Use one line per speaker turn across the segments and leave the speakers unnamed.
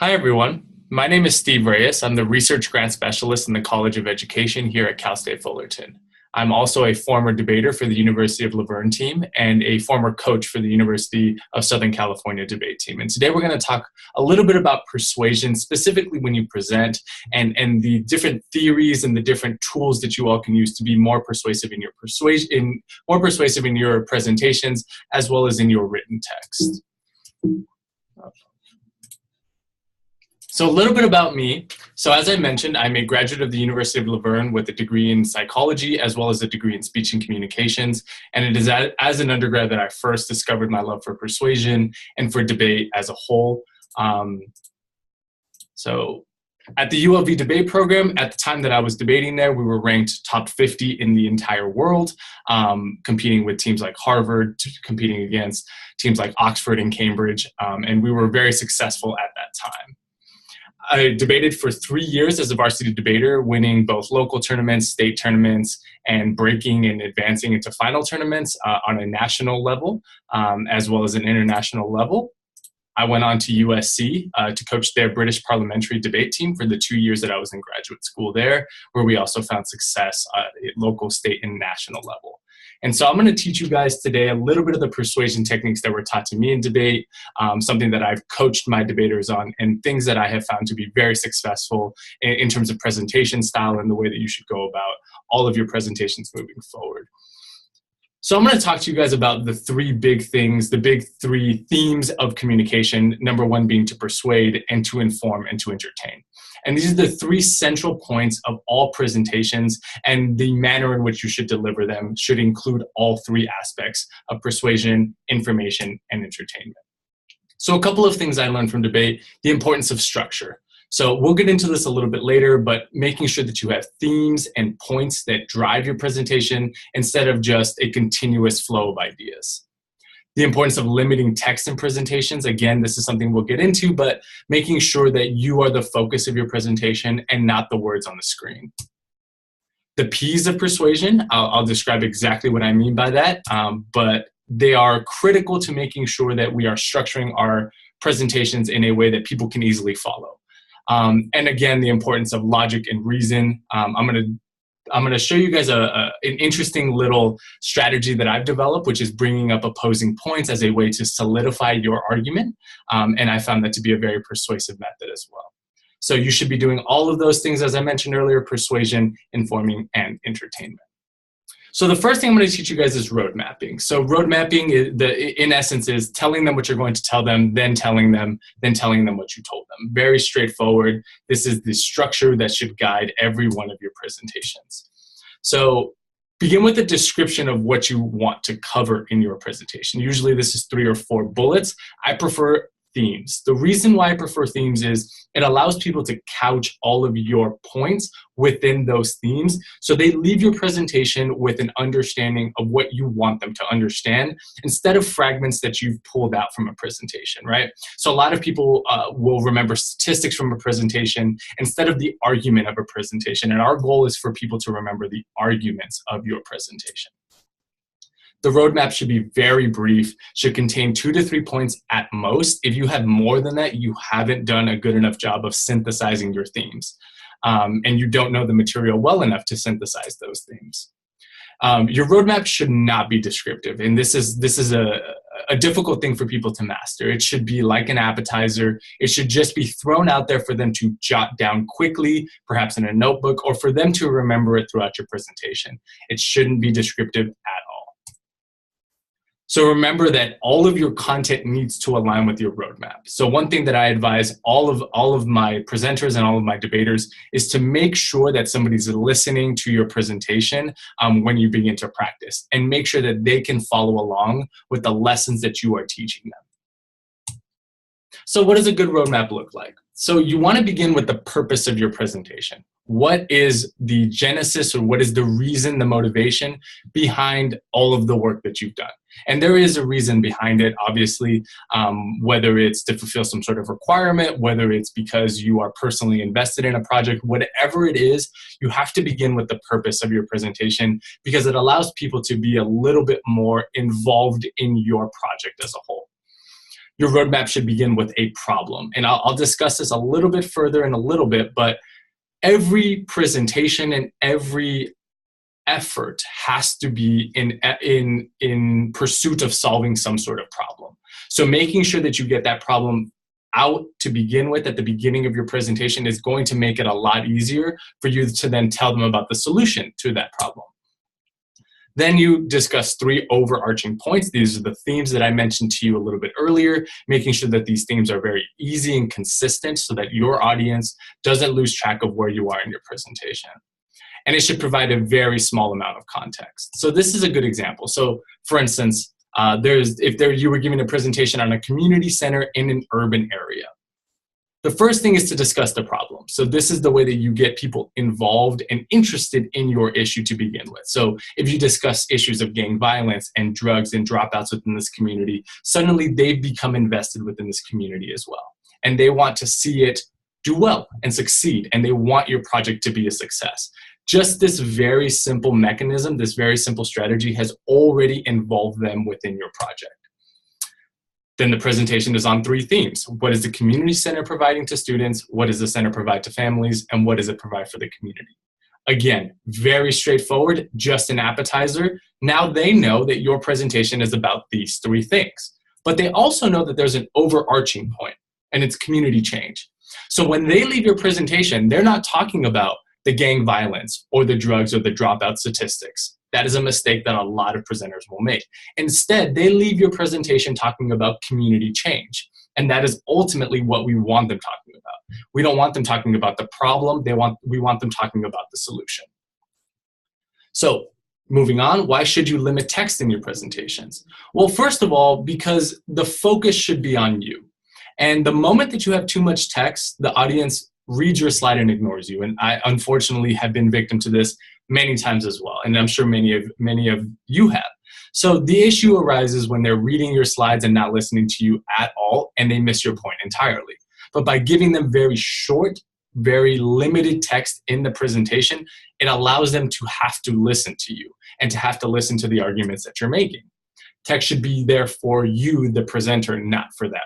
Hi, everyone. My name is Steve Reyes. I'm the Research Grant Specialist in the College of Education here at Cal State Fullerton. I'm also a former debater for the University of La Verne team and a former coach for the University of Southern California debate team. And today we're going to talk a little bit about persuasion, specifically when you present, and the different theories and the different tools that you all can use to be more persuasive in your presentations, as well as in your written text. So a little bit about me. So as I mentioned, I'm a graduate of the University of La Verne with a degree in psychology as well as a degree in speech and communications. And it is as an undergrad that I first discovered my love for persuasion and for debate as a whole. So at the ULV debate program, at the time that I was debating there, we were ranked top 50 in the entire world, competing with teams like Harvard, competing against teams like Oxford and Cambridge. And we were very successful at that time. I debated for 3 years as a varsity debater, winning both local tournaments, state tournaments, and breaking and advancing into final tournaments on a national level, as well as an international level. I went on to USC to coach their British parliamentary debate team for the 2 years that I was in graduate school there, where we also found success at local, state, and national level. And so I'm going to teach you guys today a little bit of the persuasion techniques that were taught to me in debate, something that I've coached my debaters on, and things that I have found to be very successful in terms of presentation style and the way that you should go about all of your presentations moving forward. So I'm going to talk to you guys about the three big things, the big three themes of communication, number one being to persuade and to inform and to entertain. And these are the three central points of all presentations, and the manner in which you should deliver them should include all three aspects of persuasion, information, and entertainment. So a couple of things I learned from debate: the importance of structure. So we'll get into this a little bit later, but making sure that you have themes and points that drive your presentation instead of just a continuous flow of ideas. The importance of limiting text in presentations. Again, this is something we'll get into, but making sure that you are the focus of your presentation and not the words on the screen. The P's of persuasion, I'll describe exactly what I mean by that, but they are critical to making sure that we are structuring our presentations in a way that people can easily follow. And again, the importance of logic and reason. I'm going to show you guys an interesting little strategy that I've developed, which is bringing up opposing points as a way to solidify your argument. And I found that to be a very persuasive method as well. So you should be doing all of those things, as I mentioned earlier: persuasion, informing, and entertainment. So the first thing I'm going to teach you guys is road mapping. So road mapping, in essence, is telling them what you're going to tell them, then telling them what you told them. Very straightforward. This is the structure that should guide every one of your presentations. So begin with a description of what you want to cover in your presentation. Usually this is 3 or 4 bullets. I prefer themes. The reason why I prefer themes is it allows people to couch all of your points within those themes, so they leave your presentation with an understanding of what you want them to understand instead of fragments that you've pulled out from a presentation, right? So a lot of people will remember statistics from a presentation instead of the argument of a presentation, and our goal is for people to remember the arguments of your presentation. The roadmap should be very brief, should contain 2 to 3 points at most. If you have more than that, you haven't done a good enough job of synthesizing your themes. And you don't know the material well enough to synthesize those themes. Your roadmap should not be descriptive, and this is a difficult thing for people to master. It should be like an appetizer. It should just be thrown out there for them to jot down quickly, perhaps in a notebook, or for them to remember it throughout your presentation. It shouldn't be descriptive at all. So remember that all of your content needs to align with your roadmap. So one thing that I advise all of my presenters and all of my debaters is to make sure that somebody's listening to your presentation when you begin to practice, and make sure that they can follow along with the lessons that you are teaching them. So what does a good roadmap look like? So you want to begin with the purpose of your presentation. What is the genesis, or what is the reason, the motivation behind all of the work that you've done? And there is a reason behind it, obviously, whether it's to fulfill some sort of requirement, whether it's because you are personally invested in a project, whatever it is, you have to begin with the purpose of your presentation, because it allows people to be a little bit more involved in your project as a whole. your roadmap should begin with a problem. And I'll discuss this a little bit further in a little bit, but every presentation and every effort has to be in pursuit of solving some sort of problem. So making sure that you get that problem out to begin with at the beginning of your presentation is going to make it a lot easier for you to then tell them about the solution to that problem. Then you discuss 3 overarching points. These are the themes that I mentioned to you a little bit earlier, making sure that these themes are very easy and consistent so that your audience doesn't lose track of where you are in your presentation. And it should provide a very small amount of context. So this is a good example. So for instance, you were giving a presentation on a community center in an urban area. The first thing is to discuss the problem. So this is the way that you get people involved and interested in your issue to begin with. So if you discuss issues of gang violence and drugs and dropouts within this community, suddenly they've become invested within this community as well. And they want to see it do well and succeed, and they want your project to be a success. Just this very simple mechanism, this very simple strategy has already involved them within your project. Then the presentation is on 3 themes. What is the community center providing to students? What does the center provide to families? And what does it provide for the community? Again, very straightforward, just an appetizer. Now they know that your presentation is about these 3 things. But they also know that there's an overarching point, and it's community change. So when they leave your presentation, they're not talking about the gang violence or the drugs or the dropout statistics. That is a mistake that a lot of presenters will make. Instead, they leave your presentation talking about community change. And that is ultimately what we want them talking about. We don't want them talking about the problem. We want them talking about the solution. So moving on, why should you limit text in your presentations? Well, first of all, because the focus should be on you. And the moment that you have too much text, the audience reads your slide and ignores you. And I unfortunately have been victim to this many times as well. And I'm sure many of you have. So the issue arises when they're reading your slides and not listening to you at all, and they miss your point entirely. But by giving them very short, very limited text in the presentation, it allows them to have to listen to you and to have to listen to the arguments that you're making. Text should be there for you, the presenter, not for them.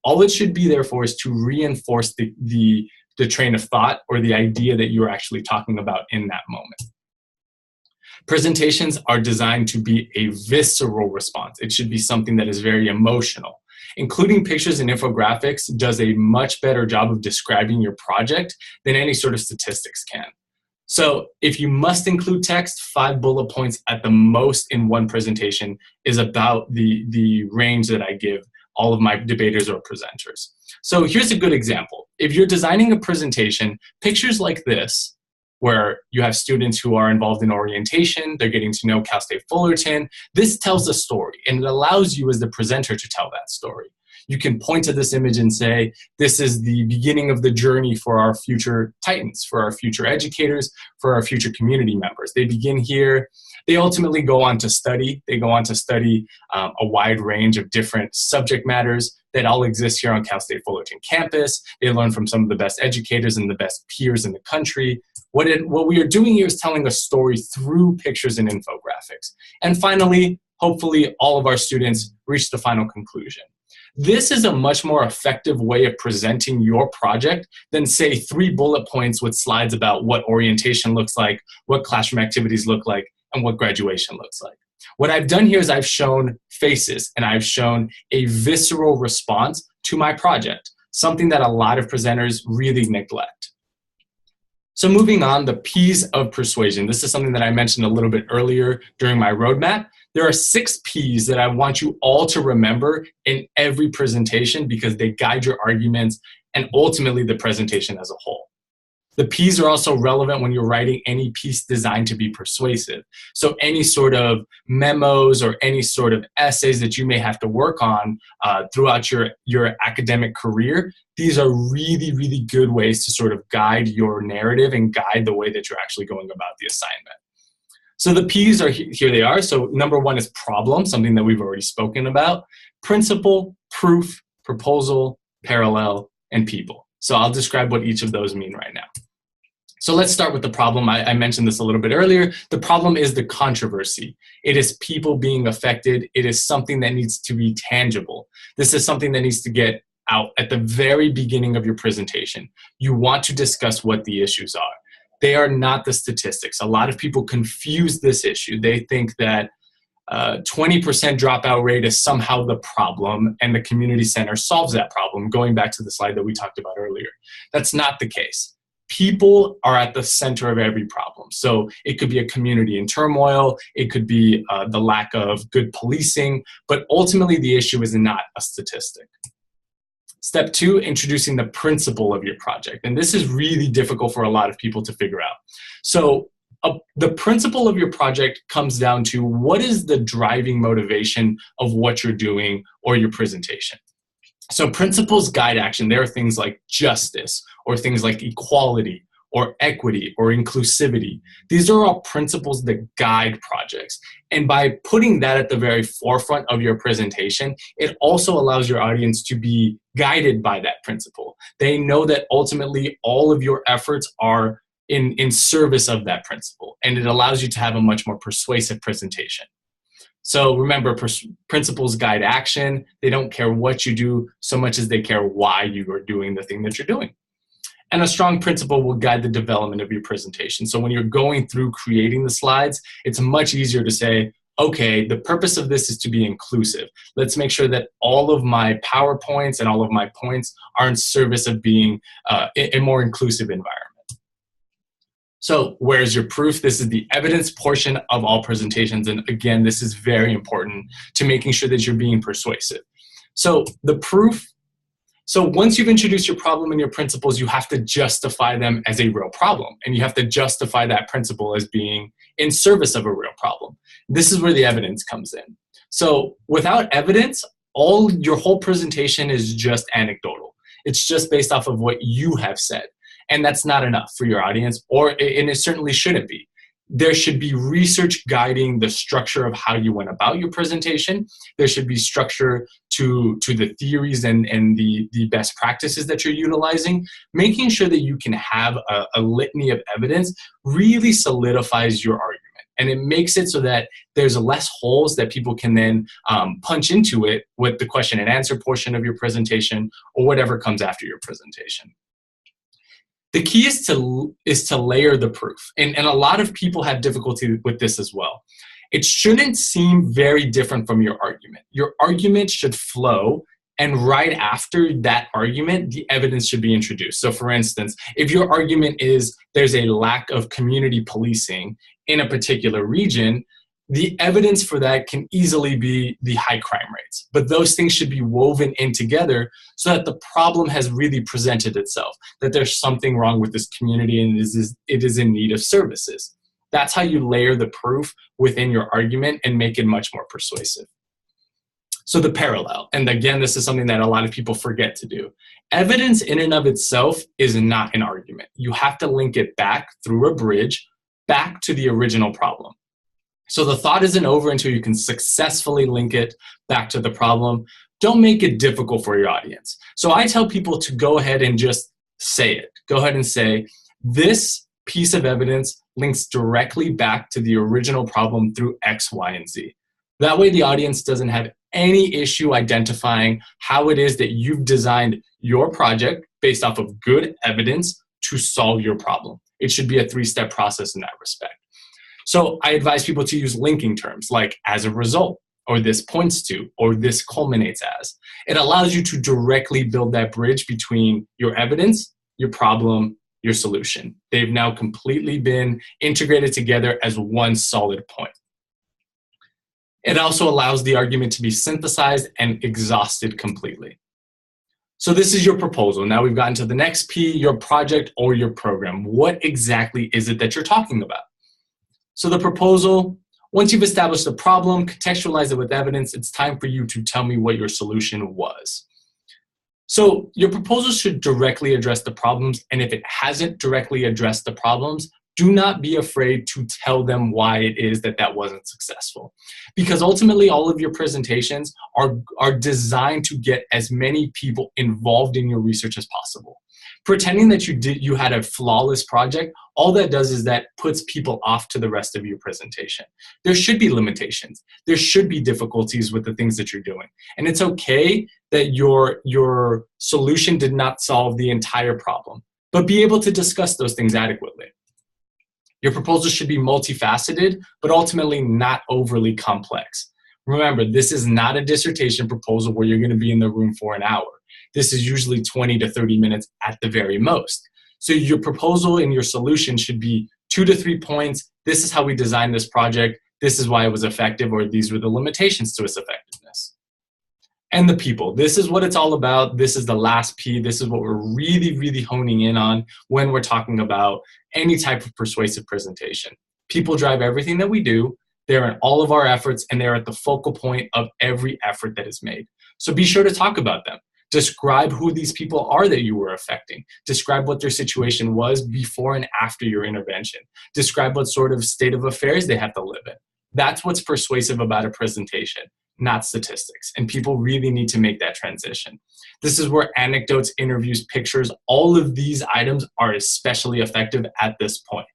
All it should be there for is to reinforce the train of thought or the idea that you're actually talking about in that moment. Presentations are designed to be a visceral response. It should be something that is very emotional. Including pictures and infographics does a much better job of describing your project than any sort of statistics can. So if you must include text, 5 bullet points at the most in one presentation is about the range that I give all of my debaters or presenters. So here's a good example. If you're designing a presentation, pictures like this, where you have students who are involved in orientation, they're getting to know Cal State Fullerton, this tells a story, and it allows you as the presenter to tell that story. You can point to this image and say, this is the beginning of the journey for our future Titans, for our future educators, for our future community members. They begin here. They ultimately go on to study. They go on to study a wide range of different subject matters that all exist here on Cal State Fullerton campus. They learn from some of the best educators and the best peers in the country. What we are doing here is telling a story through pictures and infographics. And finally, hopefully all of our students reach the final conclusion. This is a much more effective way of presenting your project than, say, 3 bullet points with slides about what orientation looks like, what classroom activities look like, and what graduation looks like. What I've done here is I've shown faces and I've shown a visceral response to my project, something that a lot of presenters really neglect. So moving on, the P's of persuasion. This is something that I mentioned a little bit earlier during my roadmap. There are 6 P's that I want you all to remember in every presentation because they guide your arguments and ultimately the presentation as a whole. The P's are also relevant when you're writing any piece designed to be persuasive. So any sort of memos or any sort of essays that you may have to work on throughout your academic career, these are really, really good ways to sort of guide your narrative and guide the way that you're actually going about the assignment. So the P's are here they are. So number 1 is problem, something that we've already spoken about. Principle, proof, proposal, parallel, and people. So I'll describe what each of those mean right now. So let's start with the problem. I mentioned this a little bit earlier. The problem is the controversy. It is people being affected. It is something that needs to be tangible. This is something that needs to get out at the very beginning of your presentation. You want to discuss what the issues are. They are not the statistics. A lot of people confuse this issue. They think that 20% dropout rate is somehow the problem and the community center solves that problem, going back to the slide that we talked about earlier. That's not the case. People are at the center of every problem. So it could be a community in turmoil, it could be the lack of good policing, but ultimately the issue is not a statistic. Step 2, introducing the principle of your project. And this is really difficult for a lot of people to figure out. So the principle of your project comes down to what is the driving motivation of what you're doing or your presentation. So principles guide action. There are things like justice or things like equality or equity or inclusivity. These are all principles that guide projects. And by putting that at the very forefront of your presentation, it also allows your audience to be guided by that principle. They know that ultimately all of your efforts are in service of that principle, and it allows you to have a much more persuasive presentation. So remember, principles guide action. They don't care what you do so much as they care why you are doing the thing that you're doing. And a strong principle will guide the development of your presentation. So when you're going through creating the slides, it's much easier to say, okay, the purpose of this is to be inclusive. Let's make sure that all of my PowerPoints and all of my points are in service of being a more inclusive environment. So where's your proof? This is the evidence portion of all presentations. And again, this is very important to making sure that you're being persuasive. So the proof, so once you've introduced your problem and your principles, you have to justify them as a real problem. And you have to justify that principle as being in service of a real problem. This is where the evidence comes in. So without evidence, your whole presentation is just anecdotal. It's just based off of what you have said. And that's not enough for your audience, and it certainly shouldn't be. There should be research guiding the structure of how you went about your presentation. There should be structure to the theories and the best practices that you're utilizing. Making sure that you can have a litany of evidence really solidifies your argument. And it makes it so that there's less holes that people can then punch into it with the question and answer portion of your presentation or whatever comes after your presentation. The key is to layer the proof. And a lot of people have difficulty with this as well. It shouldn't seem very different from your argument. Your argument should flow, and right after that argument, the evidence should be introduced. So for instance, if your argument is there's a lack of community policing in a particular region, the evidence for that can easily be the high crime rates. But those things should be woven in together so that the problem has really presented itself, that there's something wrong with this community and it is in need of services. That's how you layer the proof within your argument and make it much more persuasive. So the parallel, and again, this is something that a lot of people forget to do. Evidence in and of itself is not an argument. You have to link it back through a bridge back to the original problem. So the thought isn't over until you can successfully link it back to the problem. Don't make it difficult for your audience. So I tell people to go ahead and just say it. Go ahead and say, this piece of evidence links directly back to the original problem through X, Y, and Z. That way the audience doesn't have any issue identifying how it is that you've designed your project based off of good evidence to solve your problem. It should be a 3-step process in that respect. So I advise people to use linking terms like as a result, or this points to, or this culminates as. It allows you to directly build that bridge between your evidence, your problem, your solution. They've now completely been integrated together as one solid point. It also allows the argument to be synthesized and exhausted completely. So this is your proposal. Now we've gotten to the next P, your project or your program. What exactly is it that you're talking about? So the proposal, once you've established the problem, contextualize it with evidence, it's time for you to tell me what your solution was. So your proposal should directly address the problems, and if it hasn't directly addressed the problems, do not be afraid to tell them why it is that that wasn't successful. Because ultimately, all of your presentations are designed to get as many people involved in your research as possible. Pretending that you had a flawless project, all that does is that puts people off to the rest of your presentation. There should be limitations. There should be difficulties with the things that you're doing. And it's okay that your solution did not solve the entire problem, but be able to discuss those things adequately. Your proposal should be multifaceted, but ultimately not overly complex. Remember, this is not a dissertation proposal where you're going to be in the room for an hour. This is usually 20 to 30 minutes at the very most. So your proposal and your solution should be 2 to 3 points. This is how we designed this project. This is why it was effective, or these were the limitations to its effectiveness. And the people. This is what it's all about. This is the last P. This is what we're really, really honing in on when we're talking about any type of persuasive presentation. People drive everything that we do. They're in all of our efforts, and they're at the focal point of every effort that is made. So be sure to talk about them. Describe who these people are that you were affecting. Describe what their situation was before and after your intervention. Describe what sort of state of affairs they have to live in. That's what's persuasive about a presentation, not statistics. And people really need to make that transition. This is where anecdotes, interviews, pictures, all of these items are especially effective at this point.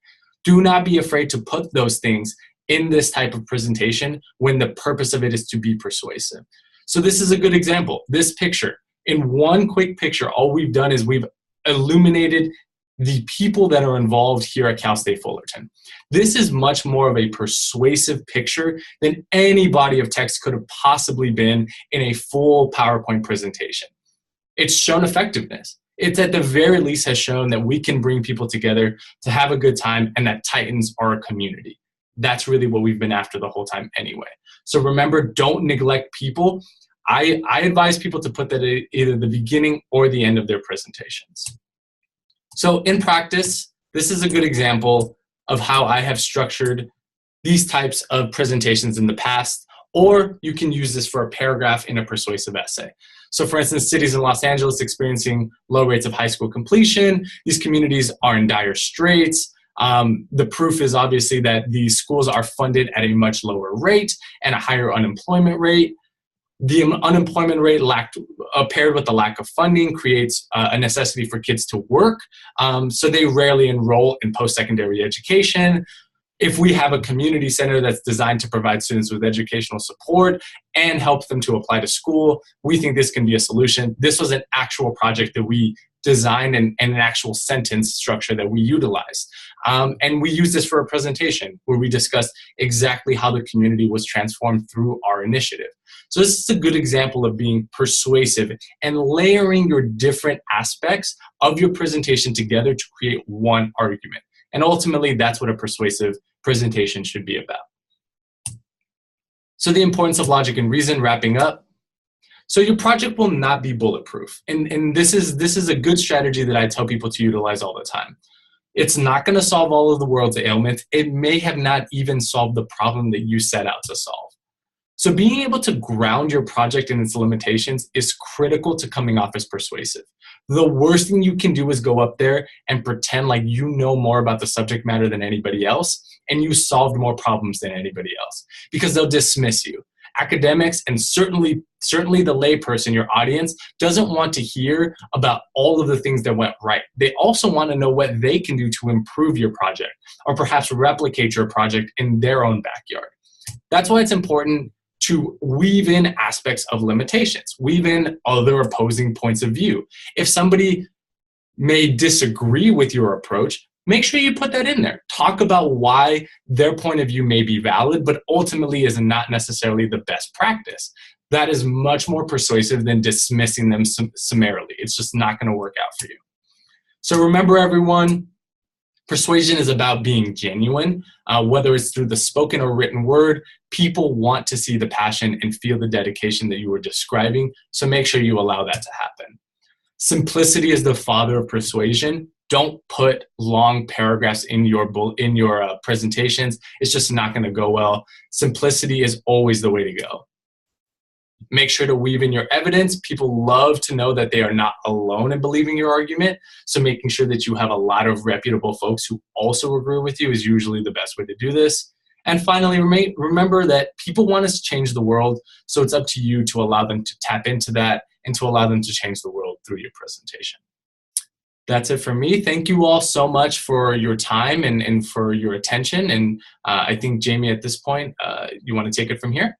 Do not be afraid to put those things in this type of presentation when the purpose of it is to be persuasive. So this is a good example. This picture. In one quick picture, all we've done is we've illuminated the people that are involved here at Cal State Fullerton. This is much more of a persuasive picture than any body of text could have possibly been in a full PowerPoint presentation. It's shown effectiveness. It's at the very least has shown that we can bring people together to have a good time and that Titans are a community. That's really what we've been after the whole time anyway. So remember, don't neglect people. I advise people to put that at either the beginning or the end of their presentations. So in practice, this is a good example of how I have structured these types of presentations in the past, or you can use this for a paragraph in a persuasive essay. So for instance, cities in Los Angeles experiencing low rates of high school completion. These communities are in dire straits. The proof is obviously that these schools are funded at a much lower rate and a higher unemployment rate. The unemployment rate paired with the lack of funding creates a necessity for kids to work, so they rarely enroll in post-secondary education. If we have a community center that's designed to provide students with educational support and help them to apply to school, we think this can be a solution. This was an actual project that we designed and an actual sentence structure that we utilized. And we use this for a presentation where we discuss exactly how the community was transformed through our initiative. So this is a good example of being persuasive and layering your different aspects of your presentation together to create one argument. And ultimately, that's what a persuasive presentation should be about. So the importance of logic and reason, wrapping up. So your project will not be bulletproof. And this is a good strategy that I tell people to utilize all the time. It's not going to solve all of the world's ailments. It may have not even solved the problem that you set out to solve. So being able to ground your project and its limitations is critical to coming off as persuasive. The worst thing you can do is go up there and pretend like you know more about the subject matter than anybody else and you solved more problems than anybody else, because they'll dismiss you. Academics and certainly the layperson, your audience, doesn't want to hear about all of the things that went right. They also want to know what they can do to improve your project or perhaps replicate your project in their own backyard. That's why it's important to weave in aspects of limitations, weave in other opposing points of view. If somebody may disagree with your approach, make sure you put that in there. Talk about why their point of view may be valid, but ultimately is not necessarily the best practice. That is much more persuasive than dismissing them summarily. It's just not going to work out for you. So remember, everyone, persuasion is about being genuine, whether it's through the spoken or written word. People want to see the passion and feel the dedication that you were describing, so make sure you allow that to happen. Simplicity is the father of persuasion. Don't put long paragraphs in your presentations. It's just not going to go well. Simplicity is always the way to go. Make sure to weave in your evidence. People love to know that they are not alone in believing your argument. So making sure that you have a lot of reputable folks who also agree with you is usually the best way to do this. And finally, remember that people want us to change the world, so it's up to you to allow them to tap into that and to allow them to change the world through your presentation. That's it for me. Thank you all so much for your time and for your attention. And I think, Jamie, at this point, you want to take it from here?